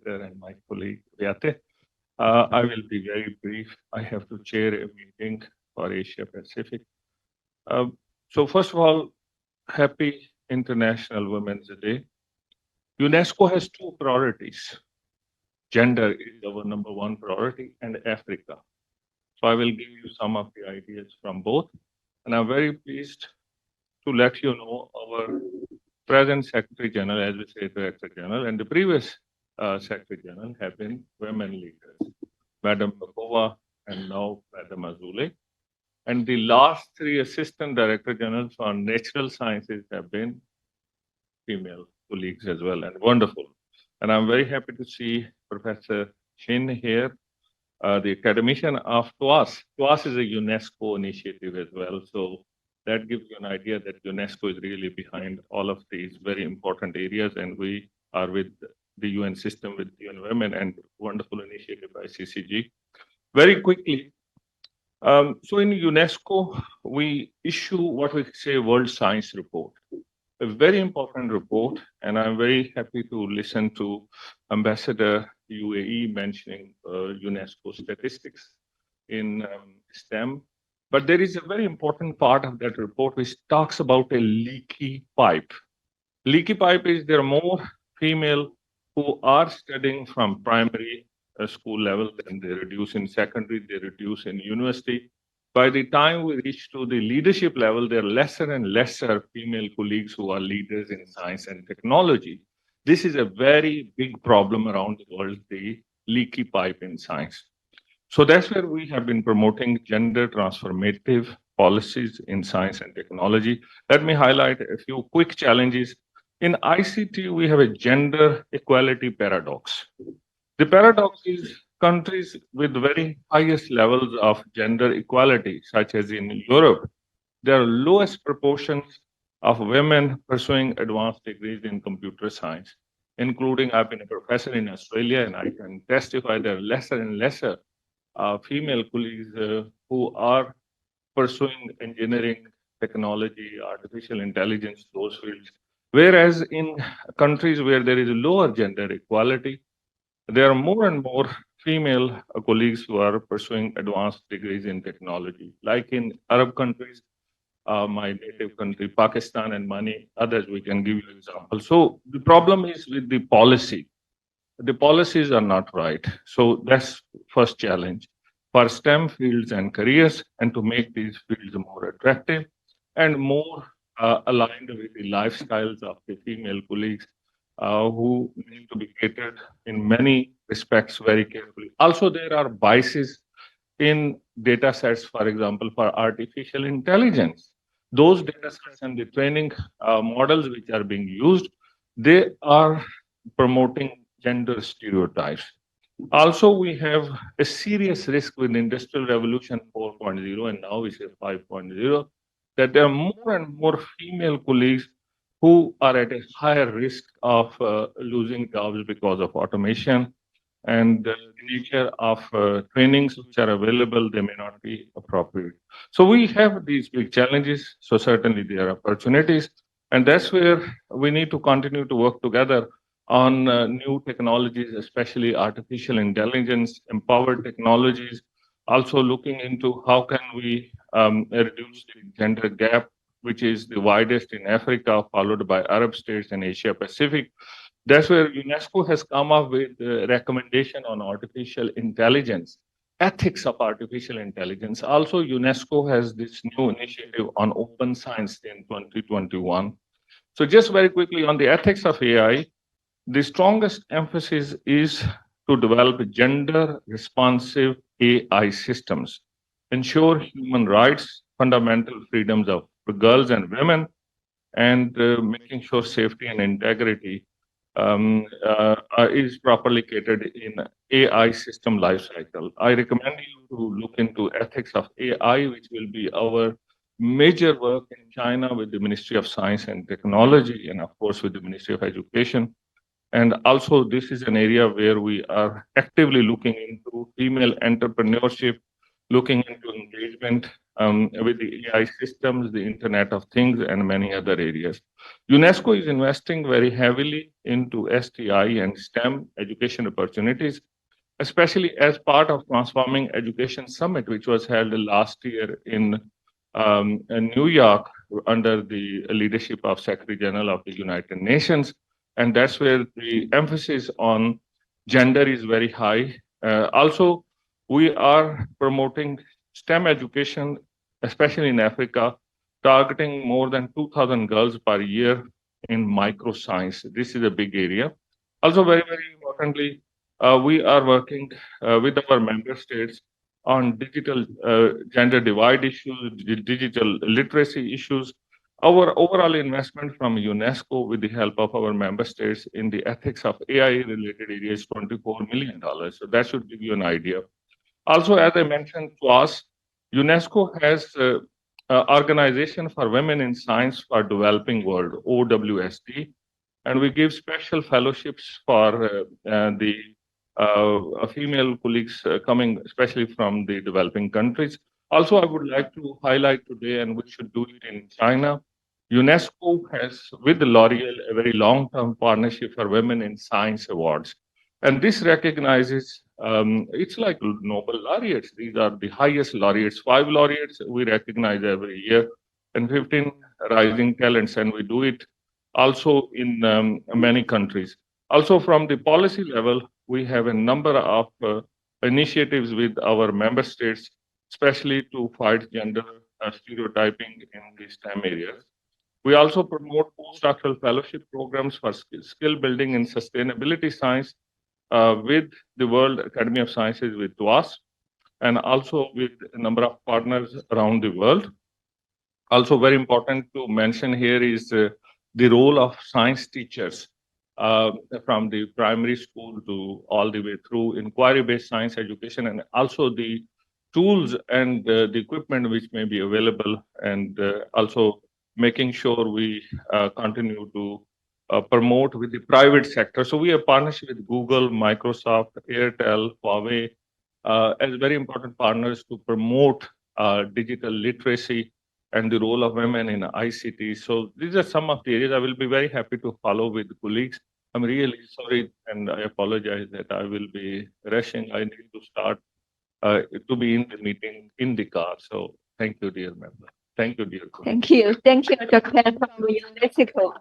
Ambassador and my colleague Vyate. I will be very brief. I have to chair a meeting for Asia Pacific. Uh, so first of all, happy International Women's Day. UNESCO has two priorities. Gender is our number one priority, and Africa. So I will give you some of the ideas from both. And I'm very pleased to let you know our present Secretary General, as we say, Director General, and the previous Secretary General have been women leaders, Madam Bakova and now Madam Azule. And the last three Assistant Director Generals for Natural Sciences have been female colleagues as well, and wonderful. And I'm very happy to see Professor Shin here, the academician of TWAS. TWAS is a UNESCO initiative as well. So that gives you an idea that UNESCO is really behind all of these very important areas. And we are with the UN system, with UN Women, and wonderful initiative by CCG. Very quickly, so in UNESCO, we issue what we say World Science Report, a very important report, and I'm very happy to listen to Ambassador UAE mentioning UNESCO statistics in STEM. But there is a very important part of that report which talks about a leaky pipe. Leaky pipe is there are more female who are studying from primary school level, and they reduce in secondary, they reduce in university. By the time we reach to the leadership level, there are lesser and lesser female colleagues who are leaders in science and technology. This is a very big problem around the world, the leaky pipe in science. So that's where we have been promoting gender transformative policies in science and technology. Let me highlight a few quick challenges. In ICT, we have a gender equality paradox. The paradox is countries with very highest levels of gender equality, such as in Europe, there are lowest proportions of women pursuing advanced degrees in computer science, including I've been a professor in Australia, and I can testify there are lesser and lesser female colleagues who are pursuing engineering, technology, artificial intelligence, those fields. Whereas in countries where there is lower gender equality, there are more and more female colleagues who are pursuing advanced degrees in technology, like in Arab countries, my native country, Pakistan, and many others. We can give you examples. So the problem is with the policy. The policies are not right. So that's first challenge for STEM fields and careers, and to make these fields more attractive and more aligned with the lifestyles of the female colleagues who need to be catered in many respects very carefully. Also, there are biases in data sets, for example, for artificial intelligence. Those data sets and the training models which are being used, they are promoting gender stereotypes. Also, we have a serious risk with Industrial Revolution 4.0 and now we say 5.0, that there are more and more female colleagues who are at a higher risk of losing jobs because of automation, and the nature of trainings which are available, they may not be appropriate. So we have these big challenges. So certainly there are opportunities, and that's where we need to continue to work together on new technologies, especially artificial intelligence, empowered technologies, also looking into how can we reduce the gender gap, which is the widest in Africa, followed by Arab states and Asia Pacific. That's where UNESCO has come up with a recommendation on artificial intelligence, ethics of artificial intelligence. Also, UNESCO has this new initiative on open science in 2021. So just very quickly on the ethics of AI, the strongest emphasis is to develop gender responsive AI systems, ensure human rights, fundamental freedoms of girls and women, and making sure safety and integrity is properly catered in AI system lifecycle. I recommend you to look into ethics of AI, which will be our major work in China with the Ministry of Science and Technology, and of course with the Ministry of Education. And also, this is an area where we are actively looking into female entrepreneurship, looking into engagement with the AI systems, the Internet of Things, and many other areas. UNESCO is investing very heavily into STI and STEM education opportunities, especially as part of Transforming Education Summit, which was held last year in New York under the leadership of Secretary General of the United Nations. And that's where the emphasis on gender is very high. Also, we are promoting STEM education, especially in Africa, targeting more than 2,000 girls per year in microscience. This is a big area. Also, very, very importantly, we are working with our member states on digital gender divide issues, digital literacy issues. Our overall investment from UNESCO with the help of our member states in the ethics of AI related areas is $24 million. So that should give you an idea. Also, as I mentioned to us, UNESCO has Organization for Women in Science for Developing World, OWSD, and we give special fellowships for the female colleagues coming especially from the developing countries. Also, I would like to highlight today, and we should do it in China, UNESCO has, with L'Oreal, a very long-term partnership for Women in Science Awards. And this recognizes, it's like Nobel laureates. These are the highest laureates. 5 laureates we recognize every year, and 15 rising talents, and we do it also in many countries. Also, from the policy level, we have a number of initiatives with our member states, especially to fight gender stereotyping in the STEM areas. We also promote postdoctoral fellowship programs for skill building in sustainability science with the World Academy of Sciences, with TWAS, and also with a number of partners around the world. Also, very important to mention here is the role of science teachers from the primary school to all the way through inquiry-based science education, and also the tools and the equipment which may be available, and also making sure we continue to promote with the private sector. So we have partnership with Google, Microsoft, Airtel, Huawei as very important partners to promote digital literacy and the role of women in ICT. So these are some of the areas I will be very happy to follow with colleagues. I'm really sorry, and I apologize that I will be rushing. I need to start to be in the meeting in the car. So thank you, dear member. Thank you, dear colleague. Thank you. Thank you, Dr. from UNESCO.